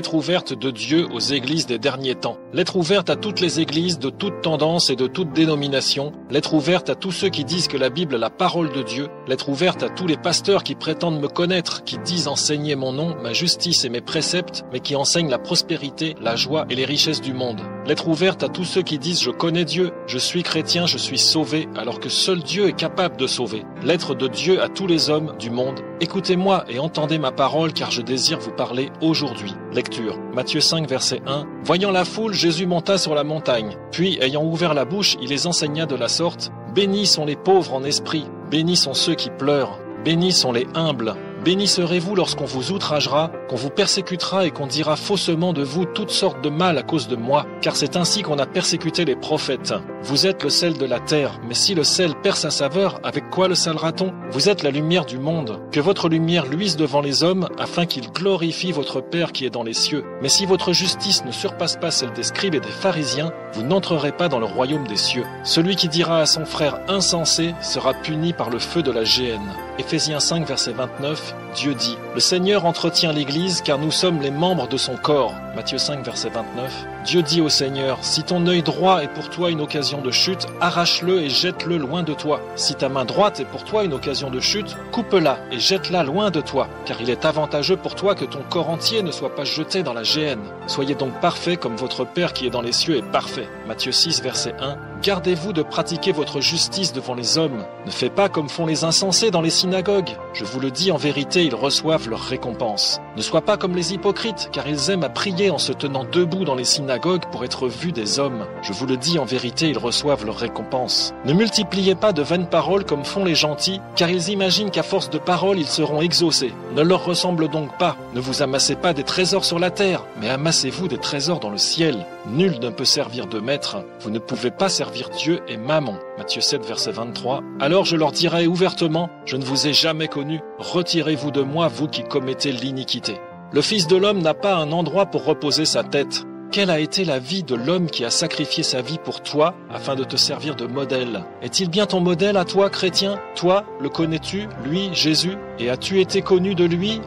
lettre ouverte de Dieu aux églises des derniers temps. Lettre ouverte à toutes les églises de toute tendance et de toute dénomination. Lettre ouverte à tous ceux qui disent que la Bible est la parole de Dieu. Lettre ouverte à tous les pasteurs qui prétendent me connaître, qui disent enseigner mon nom, ma justice et mes préceptes, mais qui enseignent la prospérité, la joie et les richesses du monde. Lettre ouverte à tous ceux qui disent je connais Dieu, je suis chrétien, je suis sauvé, alors que seul Dieu est capable de sauver. Lettre de Dieu à tous les hommes du monde. Écoutez-moi et entendez ma parole, car je désire vous parler aujourd'hui. Lecture. Matthieu 5, verset 1. Voyant la foule, Jésus monta sur la montagne. Puis, ayant ouvert la bouche, il les enseigna de la sorte. Bénis sont les pauvres en esprit, bénis sont ceux qui pleurent, bénis sont les humbles. Bénis serez-vous lorsqu'on vous outragera, qu'on vous persécutera et qu'on dira faussement de vous toutes sortes de mal à cause de moi, car c'est ainsi qu'on a persécuté les prophètes. Vous êtes le sel de la terre, mais si le sel perd sa saveur, avec quoi le salera-t-on? Vous êtes la lumière du monde. Que votre lumière luise devant les hommes, afin qu'ils glorifient votre Père qui est dans les cieux. Mais si votre justice ne surpasse pas celle des scribes et des pharisiens, vous n'entrerez pas dans le royaume des cieux. Celui qui dira à son frère insensé sera puni par le feu de la géhenne. Éphésiens 5, verset 29. Dieu dit, le Seigneur entretient l'Église car nous sommes les membres de son corps. Matthieu 5, verset 29. Dieu dit au Seigneur, si ton œil droit est pour toi une occasion de chute, arrache-le et jette-le loin de toi. Si ta main droite est pour toi une occasion de chute, coupe-la et jette-la loin de toi, car il est avantageux pour toi que ton corps entier ne soit pas jeté dans la géhenne. Soyez donc parfaits comme votre Père qui est dans les cieux est parfait. Matthieu 6, verset 1. Gardez-vous de pratiquer votre justice devant les hommes. Ne faites pas comme font les insensés dans les synagogues. Je vous le dis en vérité, ils reçoivent leur récompense. Ne sois pas comme les hypocrites, car ils aiment à prier en se tenant debout dans les synagogues pour être vus des hommes. Je vous le dis en vérité, ils reçoivent leur récompense. Ne multipliez pas de vaines paroles comme font les gentils, car ils imaginent qu'à force de paroles, ils seront exaucés. Ne leur ressemble donc pas. Ne vous amassez pas des trésors sur la terre, mais amassez-vous des trésors dans le ciel. Nul ne peut servir de maître. Vous ne pouvez pas servir Dieu et Mammon. Matthieu 7, verset 23. Alors je leur dirai ouvertement, je ne vous ai jamais connu. Retirez-vous de moi, vous qui commettez l'iniquité. Le Fils de l'homme n'a pas un endroit pour reposer sa tête. Quelle a été la vie de l'homme qui a sacrifié sa vie pour toi afin de te servir de modèle? Est-il bien ton modèle à toi, chrétien? Toi, le connais-tu, lui, Jésus? Et as-tu été connu de lui,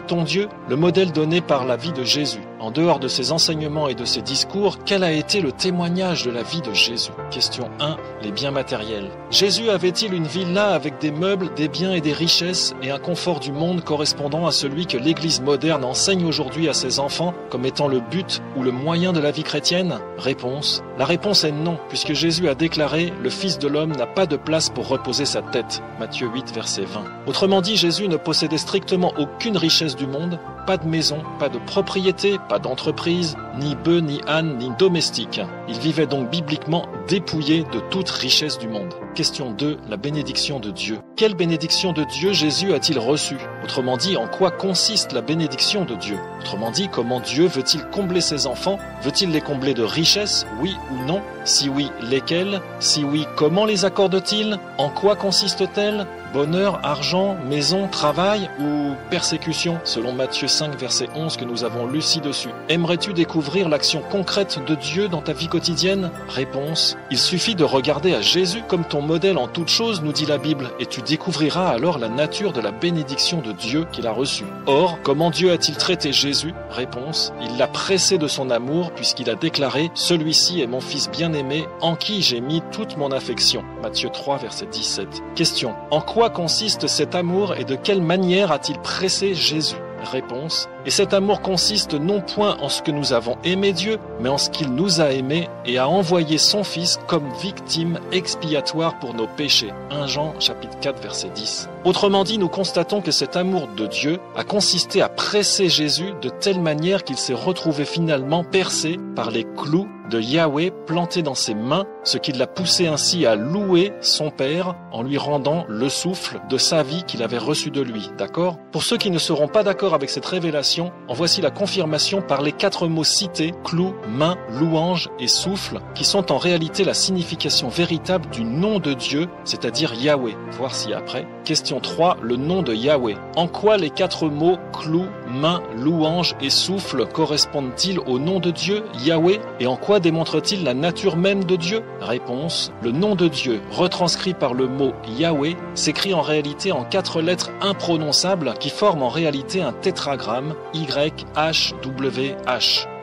ton Dieu? Le modèle donné par la vie de Jésus. En dehors de ses enseignements et de ses discours, quel a été le témoignage de la vie de Jésus? Question 1. Les biens matériels. Jésus avait-il une villa avec des meubles, des biens et des richesses et un confort du monde correspondant à celui que l'Église moderne enseigne aujourd'hui à ses enfants comme étant le but ou le moyen de la vie chrétienne? Réponse. La réponse est non, puisque Jésus a déclaré « Le Fils de l'homme n'a pas de place pour reposer sa tête ». Matthieu 8, verset 20. Autrement dit, Jésus ne possédait strictement aucune richesse du monde, pas de maison, pas de propriété, pas d'entreprise, ni bœufs, ni ânes, ni domestiques. Il vivait donc bibliquement dépouillé de toute richesse du monde. Question 2. La bénédiction de Dieu. Quelle bénédiction de Dieu Jésus a-t-il reçue? Autrement dit, en quoi consiste la bénédiction de Dieu? Autrement dit, comment Dieu veut-il combler ses enfants? Veut-il les combler de richesses, oui ou non? Si oui, lesquelles? Si oui, comment les accorde-t-il? En quoi consiste-t-elle? Bonheur, argent, maison, travail ou persécution, selon Matthieu 5, verset 11 que nous avons lu ci-dessus. Aimerais-tu découvrir l'action concrète de Dieu dans ta vie quotidienne? Réponse. Il suffit de regarder à Jésus comme ton modèle en toutes choses, nous dit la Bible, et tu découvriras alors la nature de la bénédiction de Dieu qu'il a reçue. Or, comment Dieu a-t-il traité Jésus? Réponse. Il l'a pressé de son amour puisqu'il a déclaré « Celui-ci est mon fils bien-aimé, en qui j'ai mis toute mon affection ». Matthieu 3, verset 17. Question. En quoi consiste cet amour et de quelle manière a-t-il pressé Jésus? Réponse. Et cet amour consiste non point en ce que nous avons aimé Dieu, mais en ce qu'il nous a aimés et a envoyé son Fils comme victime expiatoire pour nos péchés. 1 Jean chapitre 4 verset 10. Autrement dit, nous constatons que cet amour de Dieu a consisté à presser Jésus de telle manière qu'il s'est retrouvé finalement percé par les clous de Yahweh plantés dans ses mains, ce qui l'a poussé ainsi à louer son Père en lui rendant le souffle de sa vie qu'il avait reçu de lui. D'accord? Pour ceux qui ne seront pas d'accord avec cette révélation, en voici la confirmation par les 4 mots cités, clou, main, louange et souffle, qui sont en réalité la signification véritable du nom de Dieu, c'est-à-dire Yahweh. Voir ci après. Question 3, le nom de Yahweh. En quoi les 4 mots, clou, main, louange et souffle correspondent-ils au nom de Dieu, Yahweh? Et en quoi démontre-t-il la nature même de Dieu? Réponse: le nom de Dieu, retranscrit par le mot Yahweh, s'écrit en réalité en 4 lettres imprononçables qui forment en réalité un tétragramme, YHWH.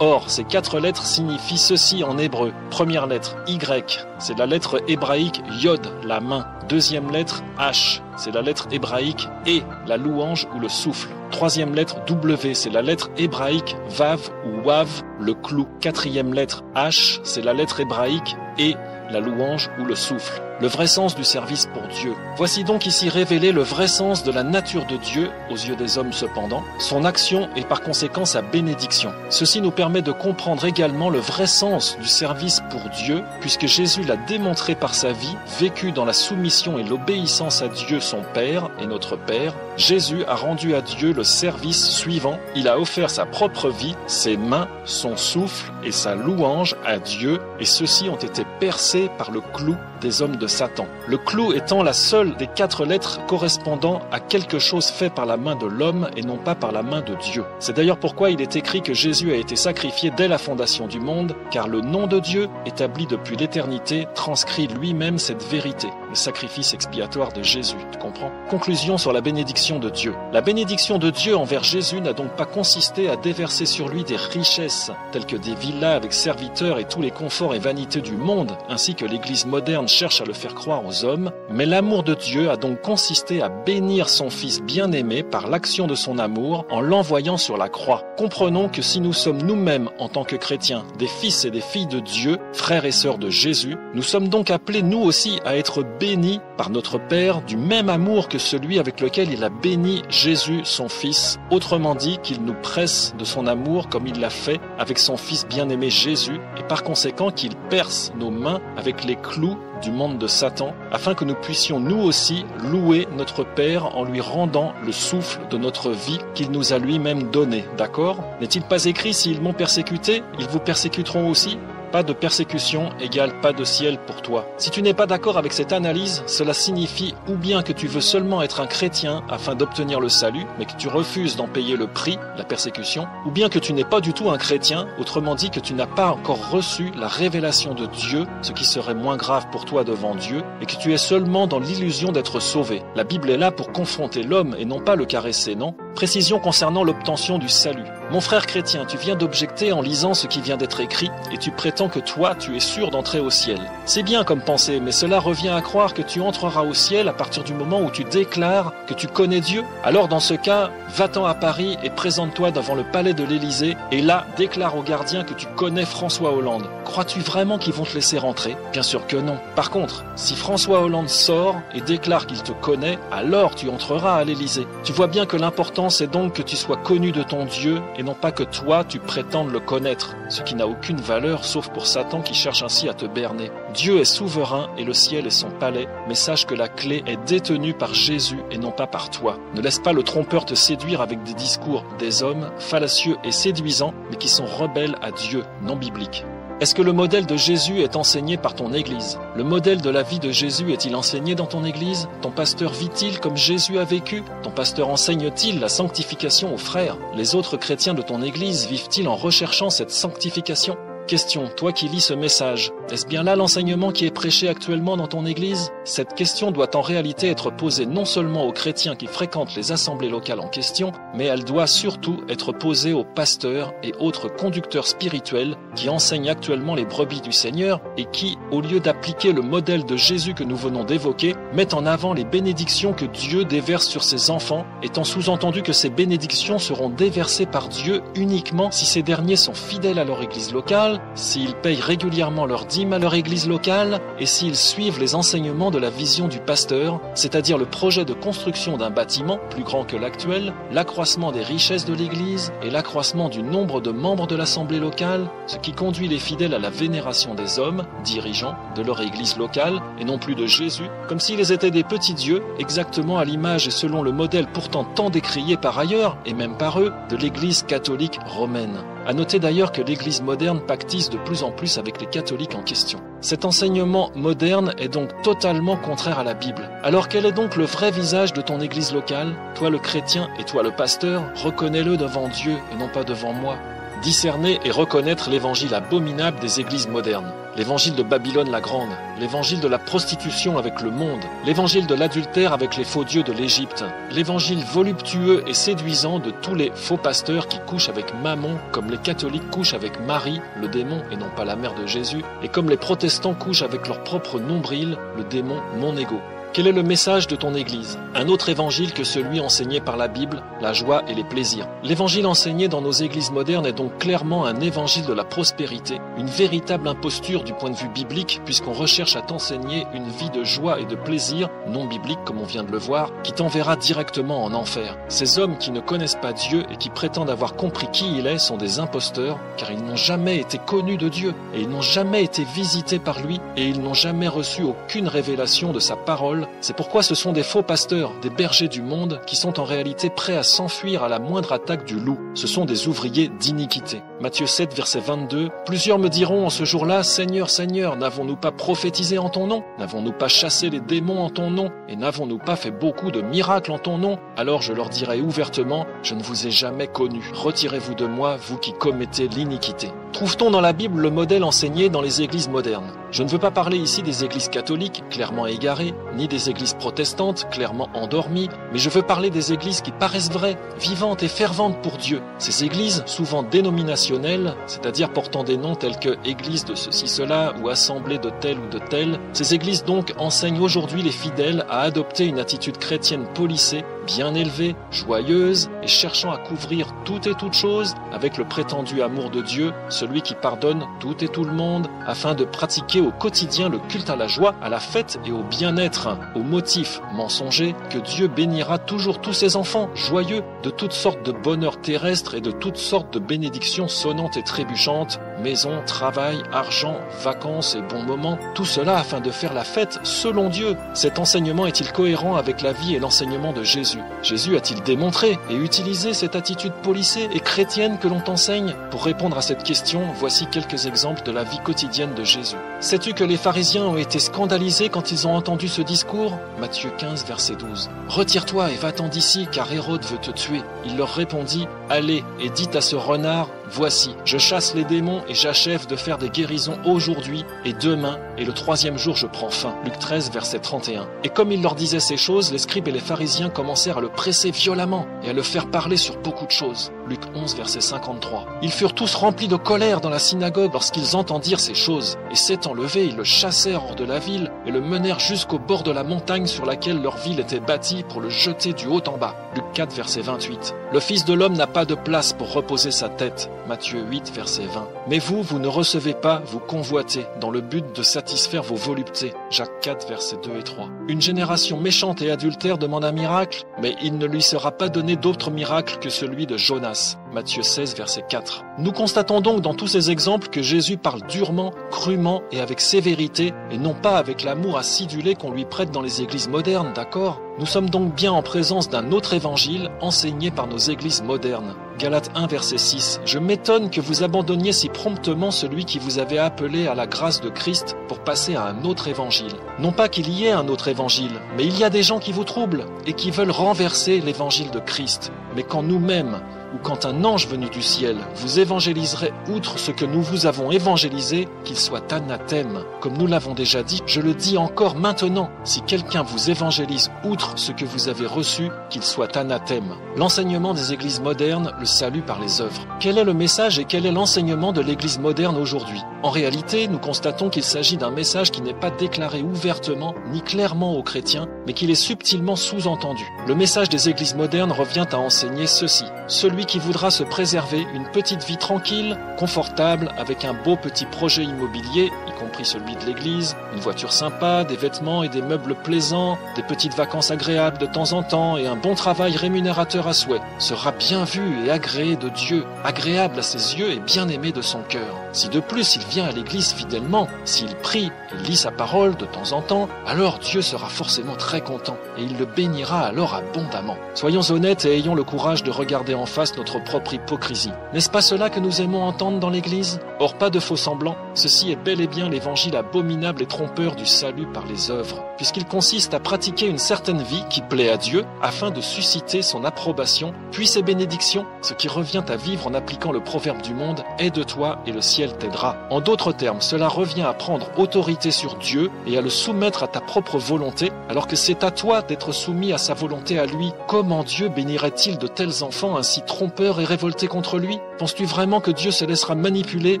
Or, ces 4 lettres signifient ceci en hébreu. Première lettre, Y, c'est la lettre hébraïque Yod, la main. Deuxième lettre, H, c'est la lettre hébraïque E, la louange ou le souffle. Troisième lettre, W, c'est la lettre hébraïque Vav ou Wav, le clou. Quatrième lettre, H, c'est la lettre hébraïque E, la louange ou le souffle. Le vrai sens du service pour Dieu. Voici donc ici révélé le vrai sens de la nature de Dieu, aux yeux des hommes cependant, son action et par conséquent sa bénédiction. Ceci nous permet de comprendre également le vrai sens du service pour Dieu, puisque Jésus l'a démontré par sa vie, vécu dans la soumission et l'obéissance à Dieu son Père et notre Père. Jésus a rendu à Dieu le service suivant. Il a offert sa propre vie, ses mains, son souffle et sa louange à Dieu, et ceux-ci ont été percés par le clou des hommes de Satan. Le clou étant la seule des 4 lettres correspondant à quelque chose fait par la main de l'homme et non pas par la main de Dieu. C'est d'ailleurs pourquoi il est écrit que Jésus a été sacrifié dès la fondation du monde, car le nom de Dieu, établi depuis l'éternité, transcrit lui-même cette vérité, le sacrifice expiatoire de Jésus. Tu comprends? Conclusion sur la bénédiction de Dieu. La bénédiction de Dieu envers Jésus n'a donc pas consisté à déverser sur lui des richesses, telles que des villas avec serviteurs et tous les conforts et vanités du monde, ainsi que l'Église moderne cherche à le faire croire aux hommes, mais l'amour de Dieu a donc consisté à bénir son Fils bien-aimé par l'action de son amour en l'envoyant sur la croix. Comprenons que si nous sommes nous-mêmes, en tant que chrétiens, des fils et des filles de Dieu, frères et sœurs de Jésus, nous sommes donc appelés nous aussi à être bénis par notre Père du même amour que celui avec lequel il a béni Jésus, son Fils. Autrement dit, qu'il nous presse de son amour comme il l'a fait avec son Fils bien-aimé Jésus, et par conséquent qu'il perce nos mains avec les clous du monde de Satan, afin que nous puissions nous aussi louer notre Père en lui rendant le souffle de notre vie qu'il nous a lui-même donné. D'accord? N'est-il pas écrit: s'ils m'ont persécuté, ils vous persécuteront aussi? Pas de persécution égale pas de ciel pour toi. Si tu n'es pas d'accord avec cette analyse, cela signifie ou bien que tu veux seulement être un chrétien afin d'obtenir le salut, mais que tu refuses d'en payer le prix, la persécution, ou bien que tu n'es pas du tout un chrétien, autrement dit que tu n'as pas encore reçu la révélation de Dieu, ce qui serait moins grave pour toi devant Dieu, et que tu es seulement dans l'illusion d'être sauvé. La Bible est là pour confronter l'homme et non pas le caresser, non? Précision concernant l'obtention du salut. Mon frère chrétien, tu viens d'objecter en lisant ce qui vient d'être écrit et tu prétends que toi, tu es sûr d'entrer au ciel. C'est bien comme pensée, mais cela revient à croire que tu entreras au ciel à partir du moment où tu déclares que tu connais Dieu. Alors dans ce cas, va-t'en à Paris et présente-toi devant le palais de l'Élysée et là, déclare aux gardiens que tu connais François Hollande. Crois-tu vraiment qu'ils vont te laisser rentrer? Bien sûr que non. Par contre, si François Hollande sort et déclare qu'il te connaît, alors tu entreras à l'Élysée. Tu vois bien que l'important c'est donc que tu sois connu de ton Dieu et non pas que toi tu prétendes le connaître, ce qui n'a aucune valeur sauf pour Satan qui cherche ainsi à te berner. Dieu est souverain et le ciel est son palais, mais sache que la clé est détenue par Jésus et non pas par toi. Ne laisse pas le trompeur te séduire avec des discours des hommes fallacieux et séduisants, mais qui sont rebelles à Dieu, non bibliques. Est-ce que le modèle de Jésus est enseigné par ton Église? Le modèle de la vie de Jésus est-il enseigné dans ton Église? Ton pasteur vit-il comme Jésus a vécu? Ton pasteur enseigne-t-il la sanctification aux frères? Les autres chrétiens de ton Église vivent-ils en recherchant cette sanctification? Question, toi qui lis ce message, est-ce bien là l'enseignement qui est prêché actuellement dans ton église? Cette question doit en réalité être posée non seulement aux chrétiens qui fréquentent les assemblées locales en question, mais elle doit surtout être posée aux pasteurs et autres conducteurs spirituels qui enseignent actuellement les brebis du Seigneur et qui, au lieu d'appliquer le modèle de Jésus que nous venons d'évoquer, mettent en avant les bénédictions que Dieu déverse sur ses enfants, étant sous-entendu que ces bénédictions seront déversées par Dieu uniquement si ces derniers sont fidèles à leur église locale, s'ils payent régulièrement leur dîme à leur église locale et s'ils suivent les enseignements de la vision du pasteur, c'est-à-dire le projet de construction d'un bâtiment plus grand que l'actuel, l'accroissement des richesses de l'église et l'accroissement du nombre de membres de l'assemblée locale, ce qui conduit les fidèles à la vénération des hommes, dirigeants, de leur église locale et non plus de Jésus, comme s'ils étaient des petits dieux, exactement à l'image et selon le modèle pourtant tant décrié par ailleurs, et même par eux, de l'église catholique romaine. À noter d'ailleurs que l'Église moderne pactise de plus en plus avec les catholiques en question. Cet enseignement moderne est donc totalement contraire à la Bible. Alors quel est donc le vrai visage de ton Église locale? Toi le chrétien et toi le pasteur, reconnais-le devant Dieu et non pas devant moi. Discerner et reconnaître l'évangile abominable des églises modernes. L'évangile de Babylone la Grande, l'évangile de la prostitution avec le monde, l'évangile de l'adultère avec les faux dieux de l'Égypte, l'évangile voluptueux et séduisant de tous les faux pasteurs qui couchent avec Mammon, comme les catholiques couchent avec Marie, le démon et non pas la mère de Jésus, et comme les protestants couchent avec leur propre nombril, le démon mon ego. Quel est le message de ton Église? Un autre évangile que celui enseigné par la Bible, la joie et les plaisirs. L'évangile enseigné dans nos églises modernes est donc clairement un évangile de la prospérité, une véritable imposture du point de vue biblique, puisqu'on recherche à t'enseigner une vie de joie et de plaisir, non biblique comme on vient de le voir, qui t'enverra directement en enfer. Ces hommes qui ne connaissent pas Dieu et qui prétendent avoir compris qui il est sont des imposteurs, car ils n'ont jamais été connus de Dieu, et ils n'ont jamais été visités par lui, et ils n'ont jamais reçu aucune révélation de sa parole. C'est pourquoi ce sont des faux pasteurs, des bergers du monde, qui sont en réalité prêts à s'enfuir à la moindre attaque du loup. Ce sont des ouvriers d'iniquité. Matthieu 7, verset 22. Plusieurs me diront en ce jour-là, Seigneur, Seigneur, n'avons-nous pas prophétisé en ton nom? N'avons-nous pas chassé les démons en ton nom? Et n'avons-nous pas fait beaucoup de miracles en ton nom? Alors je leur dirai ouvertement, je ne vous ai jamais connu. Retirez-vous de moi, vous qui commettez l'iniquité. Trouve-t-on dans la Bible le modèle enseigné dans les églises modernes? Je ne veux pas parler ici des églises catholiques, clairement égarées, ni des églises protestantes, clairement endormies, mais je veux parler des églises qui paraissent vraies, vivantes et ferventes pour Dieu. Ces églises, souvent dénominationnelles, c'est-à-dire portant des noms tels que église de ceci, cela, ou assemblée de tel ou de tel, ces églises donc enseignent aujourd'hui les fidèles à adopter une attitude chrétienne polissée, bien élevée, joyeuse, et cherchant à couvrir tout et toute chose avec le prétendu amour de Dieu, celui qui pardonne tout et tout le monde, afin de pratiquer au quotidien le culte à la joie, à la fête et au bien-être, au motif mensonger que Dieu bénira toujours tous ses enfants, joyeux de toutes sortes de bonheurs terrestres et de toutes sortes de bénédictions sonnantes et trébuchantes, maison, travail, argent, vacances et bons moments, tout cela afin de faire la fête selon Dieu. Cet enseignement est-il cohérent avec la vie et l'enseignement de Jésus? Jésus a-t-il démontré et utilisé cette attitude polissée et chrétienne que l'on t'enseigne? Pour répondre à cette question, voici quelques exemples de la vie quotidienne de Jésus. Sais-tu que les pharisiens ont été scandalisés quand ils ont entendu ce discours? Matthieu 15, verset 12. Retire-toi et va-t'en d'ici, car Hérode veut te tuer. Il leur répondit, allez et dites à ce renard, voici, je chasse les démons et j'achève de faire des guérisons aujourd'hui et demain, et le troisième jour je prends fin. Luc 13, verset 31. Et comme il leur disait ces choses, les scribes et les pharisiens commencèrent à le presser violemment et à le faire parler sur beaucoup de choses. Luc 11, verset 53. Ils furent tous remplis de colère dans la synagogue lorsqu'ils entendirent ces choses, et s'étant levés, ils le chassèrent hors de la ville et le menèrent jusqu'au bord de la montagne sur laquelle leur ville était bâtie pour le jeter du haut en bas. Luc 4, verset 28. Le Fils de l'homme n'a pas de place pour reposer sa tête. Matthieu 8, verset 20. Mais vous ne recevez pas, vous convoitez, dans le but de satisfaire vos voluptés. Jacques 4, versets 2 et 3. Une génération méchante et adultère demande un miracle, mais il ne lui sera pas donné d'autre miracle que celui de Jonas. Matthieu 16, verset 4. Nous constatons donc dans tous ces exemples que Jésus parle durement, crûment et avec sévérité, et non pas avec l'amour acidulé qu'on lui prête dans les églises modernes, d'accord? Nous sommes donc bien en présence d'un autre évangile enseigné par nos églises modernes. Galates 1, verset 6. Je m'étonne que vous abandonniez si promptement celui qui vous avait appelé à la grâce de Christ pour passer à un autre évangile. Non pas qu'il y ait un autre évangile, mais il y a des gens qui vous troublent et qui veulent renverser l'évangile de Christ. Mais quand nous-mêmes, ou quand un ange venu du ciel vous évangéliserait outre ce que nous vous avons évangélisé, qu'il soit anathème. Comme nous l'avons déjà dit, je le dis encore maintenant, si quelqu'un vous évangélise outre ce que vous avez reçu, qu'il soit anathème. L'enseignement des églises modernes, le salut par les œuvres. Quel est le message et quel est l'enseignement de l'église moderne aujourd'hui? En réalité, nous constatons qu'il s'agit d'un message qui n'est pas déclaré ouvertement ni clairement aux chrétiens, mais qu'il est subtilement sous-entendu. Le message des églises modernes revient à enseigner ceci. Celui qui voudra se préserver une petite vie tranquille, confortable, avec un beau petit projet immobilier, y compris celui de l'église, une voiture sympa, des vêtements et des meubles plaisants, des petites vacances agréables de temps en temps et un bon travail rémunérateur à souhait, sera bien vu et agréé de Dieu, agréable à ses yeux et bien aimé de son cœur. Si de plus il vient à l'église fidèlement, s'il prie et lit sa parole de temps en temps, alors Dieu sera forcément très content et il le bénira alors abondamment. Soyons honnêtes et ayons le courage de regarder en face efface notre propre hypocrisie. N'est-ce pas cela que nous aimons entendre dans l'Église? Or, pas de faux semblants, ceci est bel et bien l'évangile abominable et trompeur du salut par les œuvres, puisqu'il consiste à pratiquer une certaine vie qui plaît à Dieu afin de susciter son approbation, puis ses bénédictions, ce qui revient à vivre en appliquant le proverbe du monde « Aide-toi et le ciel t'aidera ». En d'autres termes, cela revient à prendre autorité sur Dieu et à le soumettre à ta propre volonté, alors que c'est à toi d'être soumis à sa volonté à lui. Comment Dieu bénirait-il de tels enfants ainsi trompeurs et révoltés contre lui? Penses-tu vraiment que Dieu se laissera manipuler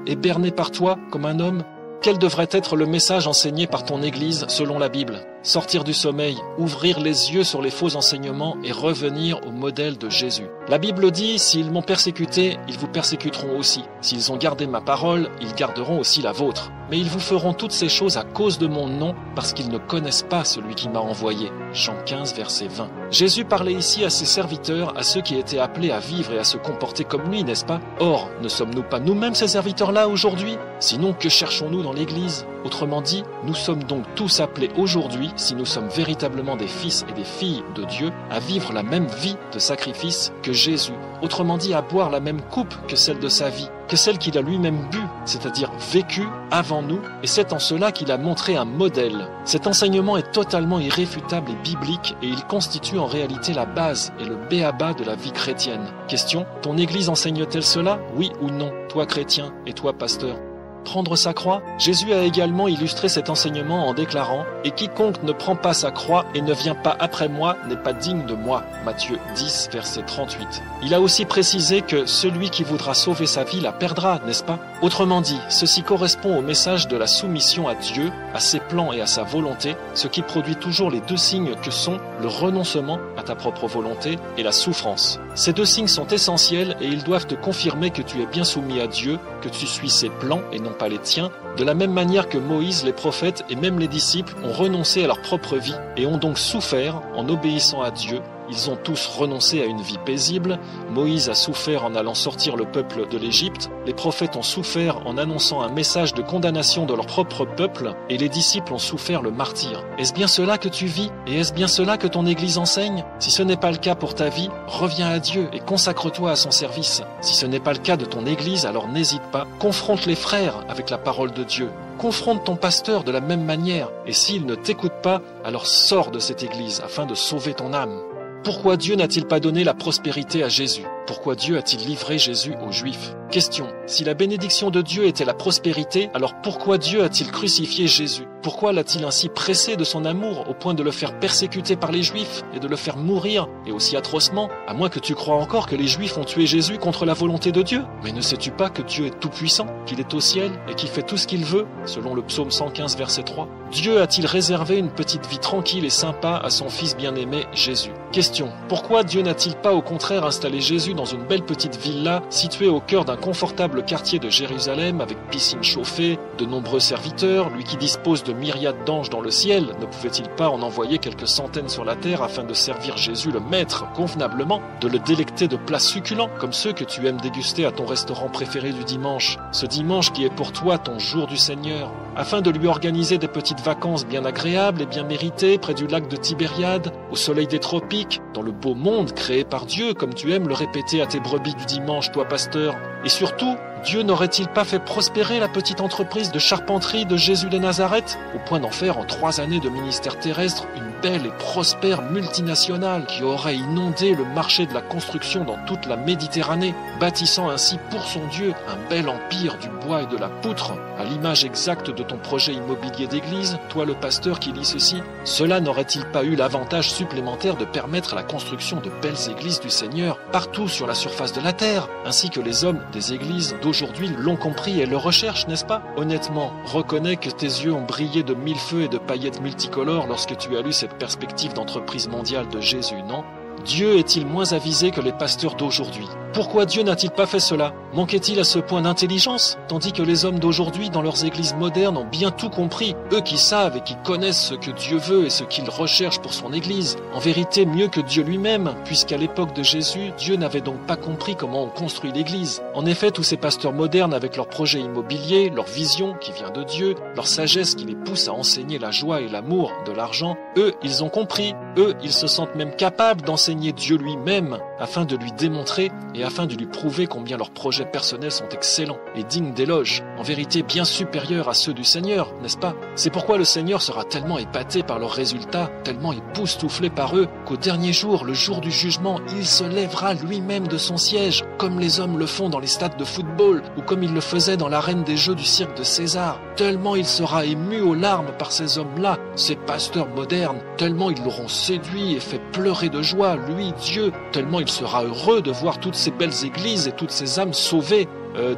et berner par toi comme un homme? Quel devrait être le message enseigné par ton Église selon la Bible? Sortir du sommeil, ouvrir les yeux sur les faux enseignements et revenir au modèle de Jésus. La Bible dit, s'ils m'ont persécuté, ils vous persécuteront aussi. S'ils ont gardé ma parole, ils garderont aussi la vôtre. Mais ils vous feront toutes ces choses à cause de mon nom, parce qu'ils ne connaissent pas celui qui m'a envoyé. Jean 15, verset 20. Jésus parlait ici à ses serviteurs, à ceux qui étaient appelés à vivre et à se comporter comme lui, n'est-ce pas? Or, ne sommes-nous pas nous-mêmes ces serviteurs-là aujourd'hui? Sinon, que cherchons-nous dans l'Église? Autrement dit, nous sommes donc tous appelés aujourd'hui, si nous sommes véritablement des fils et des filles de Dieu, à vivre la même vie de sacrifice que Jésus. Autrement dit, à boire la même coupe que celle de sa vie, que celle qu'il a lui-même bu, c'est-à-dire vécu avant nous, et c'est en cela qu'il a montré un modèle. Cet enseignement est totalement irréfutable et biblique, et il constitue en réalité la base et le b.a.-ba de la vie chrétienne. Question, ton Église enseigne-t-elle cela? Oui ou non, toi chrétien et toi pasteur? Prendre sa croix? Jésus a également illustré cet enseignement en déclarant « Et quiconque ne prend pas sa croix et ne vient pas après moi n'est pas digne de moi » Matthieu 10, verset 38. Il a aussi précisé que celui qui voudra sauver sa vie la perdra, n'est-ce pas? Autrement dit, ceci correspond au message de la soumission à Dieu, à ses plans et à sa volonté, ce qui produit toujours les deux signes que sont le renoncement à ta propre volonté et la souffrance. Ces deux signes sont essentiels et ils doivent te confirmer que tu es bien soumis à Dieu, que tu suis ses plans et non pas les tiens, de la même manière que Moïse, les prophètes et même les disciples ont renoncé à leur propre vie et ont donc souffert en obéissant à Dieu. Ils ont tous renoncé à une vie paisible. Moïse a souffert en allant sortir le peuple de l'Égypte. Les prophètes ont souffert en annonçant un message de condamnation de leur propre peuple. Et les disciples ont souffert le martyre. Est-ce bien cela que tu vis? Et est-ce bien cela que ton Église enseigne? Si ce n'est pas le cas pour ta vie, reviens à Dieu et consacre-toi à son service. Si ce n'est pas le cas de ton Église, alors n'hésite pas. Confronte les frères avec la parole de Dieu. Confronte ton pasteur de la même manière. Et s'il ne t'écoute pas, alors sors de cette Église afin de sauver ton âme. Pourquoi Dieu n'a-t-il pas donné la prospérité à Jésus? Pourquoi Dieu a-t-il livré Jésus aux Juifs? Question. Si la bénédiction de Dieu était la prospérité, alors pourquoi Dieu a-t-il crucifié Jésus? Pourquoi l'a-t-il ainsi pressé de son amour au point de le faire persécuter par les Juifs et de le faire mourir, et aussi atrocement? À moins que tu crois encore que les Juifs ont tué Jésus contre la volonté de Dieu. Mais ne sais-tu pas que Dieu est tout-puissant, qu'il est au ciel et qu'il fait tout ce qu'il veut, selon le psaume 115, verset 3? Dieu a-t-il réservé une petite vie tranquille et sympa à son fils bien-aimé Jésus? Question. Pourquoi Dieu n'a-t-il pas au contraire installé Jésus dans une belle petite villa située au cœur d'un confortable quartier de Jérusalem avec piscine chauffée, de nombreux serviteurs, lui qui dispose de myriades d'anges dans le ciel, ne pouvait-il pas en envoyer quelques centaines sur la terre afin de servir Jésus le Maître convenablement, de le délecter de plats succulents comme ceux que tu aimes déguster à ton restaurant préféré du dimanche, ce dimanche qui est pour toi ton jour du Seigneur, afin de lui organiser des petites vacances bien agréables et bien méritées près du lac de Tibériade, au soleil des tropiques, dans le beau monde créé par Dieu, comme tu aimes le répéter à tes brebis du dimanche, toi pasteur. Et surtout, Dieu n'aurait-il pas fait prospérer la petite entreprise de charpenterie de Jésus de Nazareth, au point d'en faire en 3 années de ministère terrestre une belle et prospère multinationale qui aurait inondé le marché de la construction dans toute la Méditerranée, bâtissant ainsi pour son Dieu un bel empire du bois et de la poutre, à l'image exacte de ton projet immobilier d'église, toi le pasteur qui lis ceci? Cela n'aurait-il pas eu l'avantage supplémentaire de permettre la construction de belles églises du Seigneur partout sur la surface de la terre, ainsi que les hommes des églises d'aujourd'hui l'ont compris et le recherchent, n'est-ce pas? Honnêtement, reconnais que tes yeux ont brillé de mille feux et de paillettes multicolores lorsque tu as lu cette perspective d'entreprise mondiale de Jésus, non? Dieu est-il moins avisé que les pasteurs d'aujourd'hui? Pourquoi Dieu n'a-t-il pas fait cela? Manquait-il à ce point d'intelligence? Tandis que les hommes d'aujourd'hui, dans leurs églises modernes, ont bien tout compris, eux qui savent et qui connaissent ce que Dieu veut et ce qu'il recherche pour son église. En vérité, mieux que Dieu lui-même, puisqu'à l'époque de Jésus, Dieu n'avait donc pas compris comment on construit l'église. En effet, tous ces pasteurs modernes, avec leur projet immobilier, leur vision qui vient de Dieu, leur sagesse qui les pousse à enseigner la joie et l'amour de l'argent, eux, ils ont compris. Eux, ils se sentent même capables d'enseigner Dieu lui-même, afin de lui démontrer et et afin de lui prouver combien leurs projets personnels sont excellents et dignes d'éloges, en vérité bien supérieurs à ceux du Seigneur, n'est-ce pas? C'est pourquoi le Seigneur sera tellement épaté par leurs résultats, tellement époustouflé par eux, qu'au dernier jour, le jour du jugement, il se lèvera lui-même de son siège, comme les hommes le font dans les stades de football, ou comme il le faisait dans l'arène des jeux du cirque de César, tellement il sera ému aux larmes par ces hommes-là, ces pasteurs modernes, tellement ils l'auront séduit et fait pleurer de joie, lui, Dieu, tellement il sera heureux de voir toutes ces belles églises et toutes ces âmes sauvées.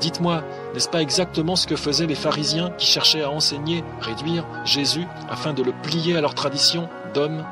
Dites-moi, n'est-ce pas exactement ce que faisaient les pharisiens qui cherchaient à enseigner, réduire Jésus afin de le plier à leur tradition d'homme?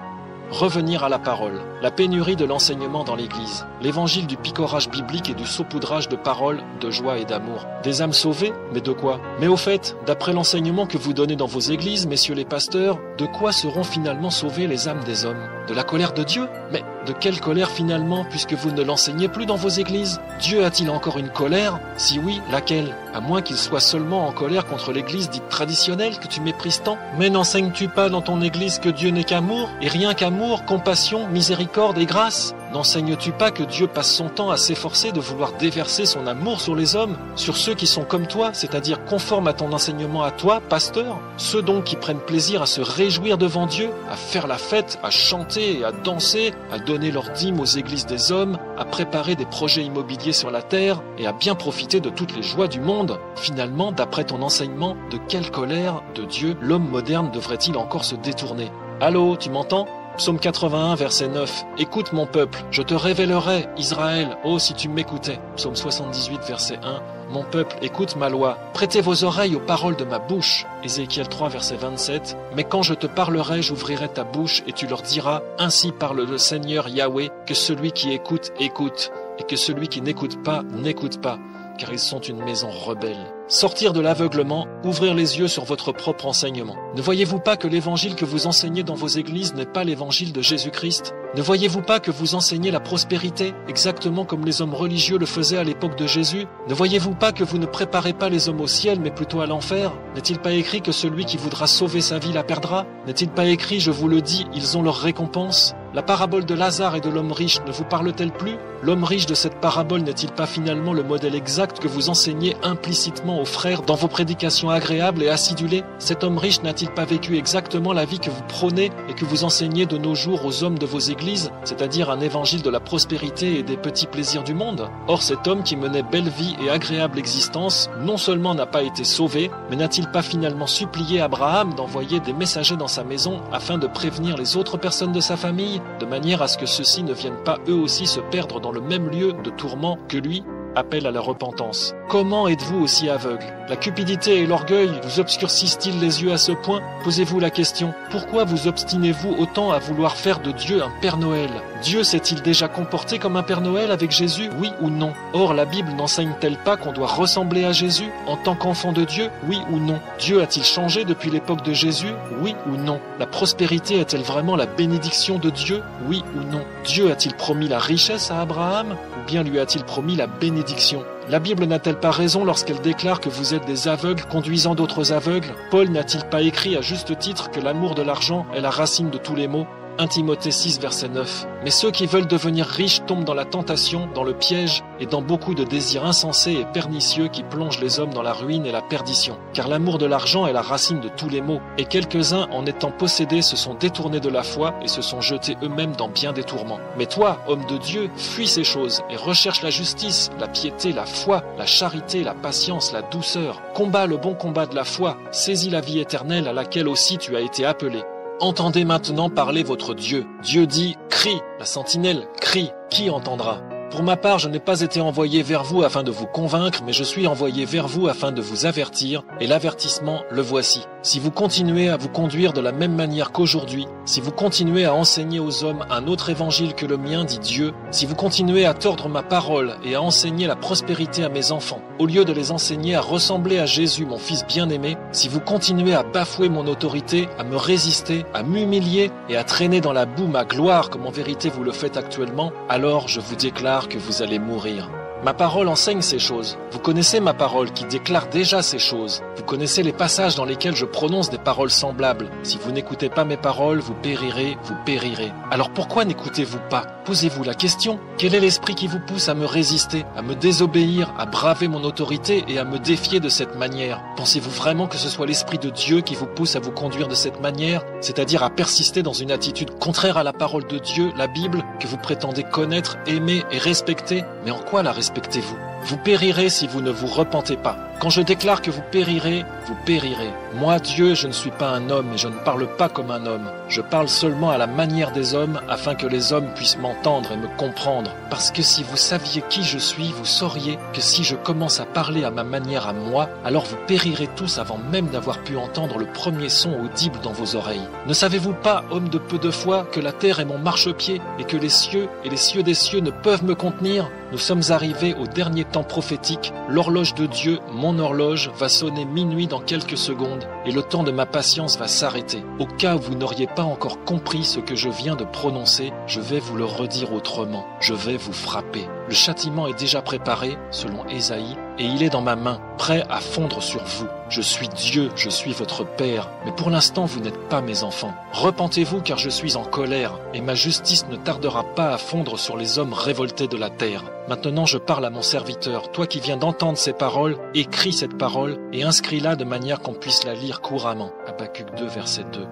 Revenir à la parole, la pénurie de l'enseignement dans l'Église, l'évangile du picorage biblique et du saupoudrage de paroles, de joie et d'amour. Des âmes sauvées? Mais de quoi? Mais au fait, d'après l'enseignement que vous donnez dans vos églises, messieurs les pasteurs, de quoi seront finalement sauvées les âmes des hommes? De la colère de Dieu? Mais de quelle colère finalement, puisque vous ne l'enseignez plus dans vos églises? Dieu a-t-il encore une colère? Si oui, laquelle? À moins qu'il soit seulement en colère contre l'église dite traditionnelle que tu méprises tant. Mais n'enseignes-tu pas dans ton église que Dieu n'est qu'amour, et rien qu'amour, compassion, miséricorde et grâce? N'enseignes-tu pas que Dieu passe son temps à s'efforcer de vouloir déverser son amour sur les hommes, sur ceux qui sont comme toi, c'est-à-dire conformes à ton enseignement à toi, pasteur? Ceux donc qui prennent plaisir à se réjouir devant Dieu, à faire la fête, à chanter et à danser, à donner leur dîme aux églises des hommes, à préparer des projets immobiliers sur la terre et à bien profiter de toutes les joies du monde. Finalement, d'après ton enseignement, de quelle colère de Dieu l'homme moderne devrait-il encore se détourner? Allô, tu m'entends? Psaume 81, verset 9. Écoute mon peuple, je te révélerai, Israël, oh si tu m'écoutais. Psaume 78, verset 1. Mon peuple, écoute ma loi. Prêtez vos oreilles aux paroles de ma bouche. Ézéchiel 3, verset 27. Mais quand je te parlerai, j'ouvrirai ta bouche et tu leur diras, ainsi parle le Seigneur Yahweh, que celui qui écoute, écoute, et que celui qui n'écoute pas, n'écoute pas, car ils sont une maison rebelle. Sortir de l'aveuglement, ouvrir les yeux sur votre propre enseignement. Ne voyez-vous pas que l'évangile que vous enseignez dans vos églises n'est pas l'évangile de Jésus-Christ? Ne voyez-vous pas que vous enseignez la prospérité, exactement comme les hommes religieux le faisaient à l'époque de Jésus? Ne voyez-vous pas que vous ne préparez pas les hommes au ciel, mais plutôt à l'enfer? N'est-il pas écrit que celui qui voudra sauver sa vie la perdra? N'est-il pas écrit, je vous le dis, ils ont leur récompense? La parabole de Lazare et de l'homme riche ne vous parle-t-elle plus? L'homme riche de cette parabole n'est-il pas finalement le modèle exact que vous enseignez implicitement aux frères dans vos prédications agréables et acidulées? Cet homme riche n'a-t-il pas vécu exactement la vie que vous prônez et que vous enseignez de nos jours aux hommes de vos églises, c'est-à-dire un évangile de la prospérité et des petits plaisirs du monde? Or cet homme qui menait belle vie et agréable existence, non seulement n'a pas été sauvé, mais n'a-t-il pas finalement supplié Abraham d'envoyer des messagers dans sa maison afin de prévenir les autres personnes de sa famille, de manière à ce que ceux-ci ne viennent pas eux aussi se perdre dans le même lieu de tourment que lui? Appel à la repentance. Comment êtes-vous aussi aveugle? La cupidité et l'orgueil vous obscurcissent-ils les yeux à ce point? Posez-vous la question. Pourquoi vous obstinez-vous autant à vouloir faire de Dieu un Père Noël? Dieu s'est-il déjà comporté comme un Père Noël avec Jésus? Oui ou non? Or, la Bible n'enseigne-t-elle pas qu'on doit ressembler à Jésus en tant qu'enfant de Dieu? Oui ou non? Dieu a-t-il changé depuis l'époque de Jésus? Oui ou non? La prospérité est-elle vraiment la bénédiction de Dieu? Oui ou non? Dieu a-t-il promis la richesse à Abraham? Ou bien lui a-t-il promis la bénédiction? La Bible n'a-t-elle pas raison lorsqu'elle déclare que vous êtes des aveugles conduisant d'autres aveugles? Paul n'a-t-il pas écrit à juste titre que l'amour de l'argent est la racine de tous les maux? 1 Timothée 6, verset 9. Mais ceux qui veulent devenir riches tombent dans la tentation, dans le piège et dans beaucoup de désirs insensés et pernicieux qui plongent les hommes dans la ruine et la perdition. Car l'amour de l'argent est la racine de tous les maux. Et quelques-uns, en étant possédés, se sont détournés de la foi et se sont jetés eux-mêmes dans bien des tourments. Mais toi, homme de Dieu, fuis ces choses et recherche la justice, la piété, la foi, la charité, la patience, la douceur. Combat le bon combat de la foi, saisis la vie éternelle à laquelle aussi tu as été appelé. Entendez maintenant parler votre Dieu. Dieu dit, crie, la sentinelle, crie, qui entendra? Pour ma part, je n'ai pas été envoyé vers vous afin de vous convaincre, mais je suis envoyé vers vous afin de vous avertir, et l'avertissement, le voici. Si vous continuez à vous conduire de la même manière qu'aujourd'hui, si vous continuez à enseigner aux hommes un autre évangile que le mien, dit Dieu, si vous continuez à tordre ma parole et à enseigner la prospérité à mes enfants, au lieu de les enseigner à ressembler à Jésus, mon fils bien-aimé, si vous continuez à bafouer mon autorité, à me résister, à m'humilier et à traîner dans la boue ma gloire comme en vérité vous le faites actuellement, alors je vous déclare que vous allez mourir. Ma parole enseigne ces choses. Vous connaissez ma parole qui déclare déjà ces choses. Vous connaissez les passages dans lesquels je prononce des paroles semblables. Si vous n'écoutez pas mes paroles, vous périrez, vous périrez. Alors pourquoi n'écoutez-vous pas? Posez-vous la question, quel est l'esprit qui vous pousse à me résister, à me désobéir, à braver mon autorité et à me défier de cette manière? Pensez-vous vraiment que ce soit l'Esprit de Dieu qui vous pousse à vous conduire de cette manière, c'est-à-dire à persister dans une attitude contraire à la parole de Dieu, la Bible, que vous prétendez connaître, aimer et respecter? Mais en quoi la respectez-vous? Vous périrez si vous ne vous repentez pas. Quand je déclare que vous périrez, vous périrez. Moi, Dieu, je ne suis pas un homme et je ne parle pas comme un homme. Je parle seulement à la manière des hommes afin que les hommes puissent m'entendre et me comprendre. Parce que si vous saviez qui je suis, vous sauriez que si je commence à parler à ma manière à moi, alors vous périrez tous avant même d'avoir pu entendre le premier son audible dans vos oreilles. Ne savez-vous pas, homme de peu de foi, que la terre est mon marchepied et que les cieux et les cieux des cieux ne peuvent me contenir? Nous sommes arrivés au dernier temps prophétique. L'horloge de Dieu, mon horloge, va sonner minuit dans quelques secondes et le temps de ma patience va s'arrêter. Au cas où vous n'auriez pas encore compris ce que je viens de prononcer, je vais vous le redire autrement. Je vais vous frapper. Le châtiment est déjà préparé, selon Ésaïe, et il est dans ma main, prêt à fondre sur vous. Je suis Dieu, je suis votre Père, mais pour l'instant vous n'êtes pas mes enfants. Repentez-vous car je suis en colère, et ma justice ne tardera pas à fondre sur les hommes révoltés de la terre. Maintenant je parle à mon serviteur, toi qui viens d'entendre ces paroles, écris cette parole et inscris-la de manière qu'on puisse la lire couramment. Habacuc 2, verset 2.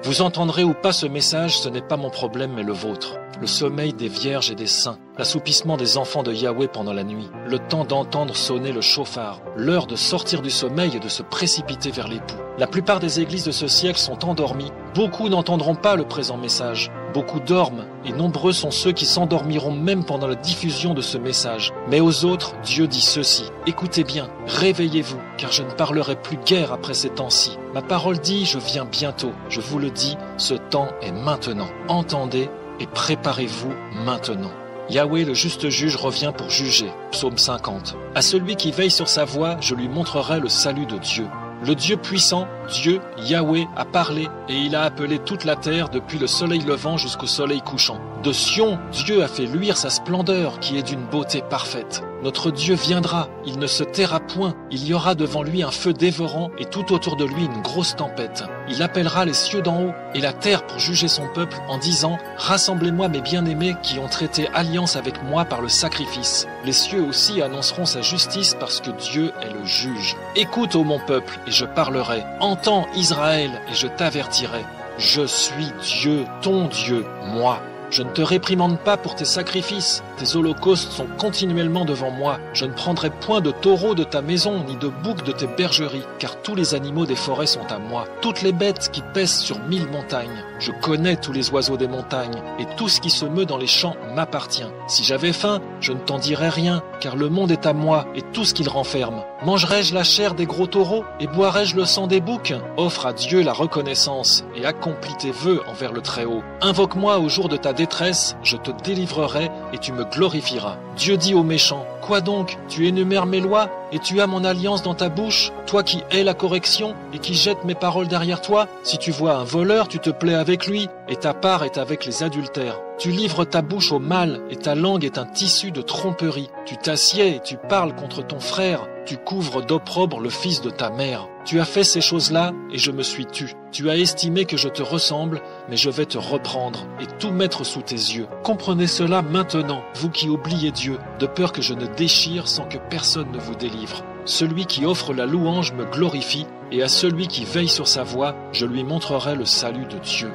Vous entendrez ou pas ce message, ce n'est pas mon problème mais le vôtre. Le sommeil des vierges et des saints, l'assoupissement des enfants de Yahweh pendant la nuit, le temps d'entendre sonner le chauffard, l'heure de sortir du sommeil et de se précipiter vers l'époux. La plupart des églises de ce siècle sont endormies. Beaucoup n'entendront pas le présent message. Beaucoup dorment, et nombreux sont ceux qui s'endormiront même pendant la diffusion de ce message. Mais aux autres, Dieu dit ceci. Écoutez bien, réveillez-vous, car je ne parlerai plus guère après ces temps-ci. Ma parole dit, je viens bientôt. Je vous le dis, ce temps est maintenant. Entendez et préparez-vous maintenant. Yahweh, le juste juge, revient pour juger. Psaume 50. À celui qui veille sur sa voie, je lui montrerai le salut de Dieu. Le Dieu puissant, Dieu, Yahweh, a parlé et il a appelé toute la terre depuis le soleil levant jusqu'au soleil couchant. De Sion, Dieu a fait luire sa splendeur qui est d'une beauté parfaite. Notre Dieu viendra, il ne se taira point, il y aura devant lui un feu dévorant et tout autour de lui une grosse tempête. Il appellera les cieux d'en haut et la terre pour juger son peuple en disant « Rassemblez-moi mes bien-aimés qui ont traité alliance avec moi par le sacrifice. » Les cieux aussi annonceront sa justice parce que Dieu est le juge. Écoute, ô mon peuple, et je parlerai. Entends, Israël, et je t'avertirai. Je suis Dieu, ton Dieu, moi. Je ne te réprimande pas pour tes sacrifices. Tes holocaustes sont continuellement devant moi. Je ne prendrai point de taureau de ta maison, ni de bouc de tes bergeries, car tous les animaux des forêts sont à moi. Toutes les bêtes qui pèsent sur 1000 montagnes. Je connais tous les oiseaux des montagnes, et tout ce qui se meut dans les champs m'appartient. Si j'avais faim, je ne t'en dirais rien, car le monde est à moi, et tout ce qu'il renferme. Mangerai-je la chair des gros taureaux, et boirai-je le sang des boucs? Offre à Dieu la reconnaissance, et accomplis tes vœux envers le Très-Haut. Invoque-moi au jour de ta détresse, je te délivrerai, et tu me glorifieras. Dieu dit aux méchants, quoi donc? Tu énumères mes lois, et tu as mon alliance dans ta bouche? Toi qui hais la correction, et qui jettes mes paroles derrière toi? Si tu vois un voleur, tu te plais avec lui, et ta part est avec les adultères. Tu livres ta bouche au mal, et ta langue est un tissu de tromperie. Tu t'assieds et tu parles contre ton frère. Tu couvres d'opprobre le fils de ta mère. Tu as fait ces choses-là, et je me suis tu. Tu as estimé que je te ressemble, mais je vais te reprendre, et tout mettre sous tes yeux. Comprenez cela maintenant, vous qui oubliez Dieu, de peur que je ne déchire sans que personne ne vous délivre. Celui qui offre la louange me glorifie, et à celui qui veille sur sa voie, je lui montrerai le salut de Dieu.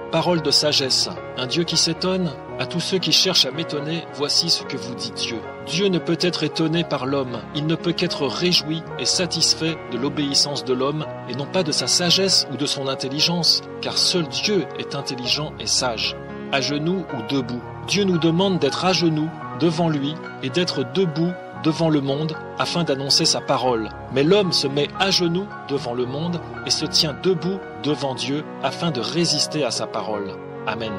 Parole de sagesse, un Dieu qui s'étonne? À tous ceux qui cherchent à m'étonner, voici ce que vous dit Dieu. Dieu ne peut être étonné par l'homme, il ne peut qu'être réjoui et satisfait de l'obéissance de l'homme, et non pas de sa sagesse ou de son intelligence, car seul Dieu est intelligent et sage. À genoux ou debout, Dieu nous demande d'être à genoux devant lui et d'être debout devant le monde afin d'annoncer sa parole. Mais l'homme se met à genoux devant le monde et se tient debout devant Dieu afin de résister à sa parole. Amen.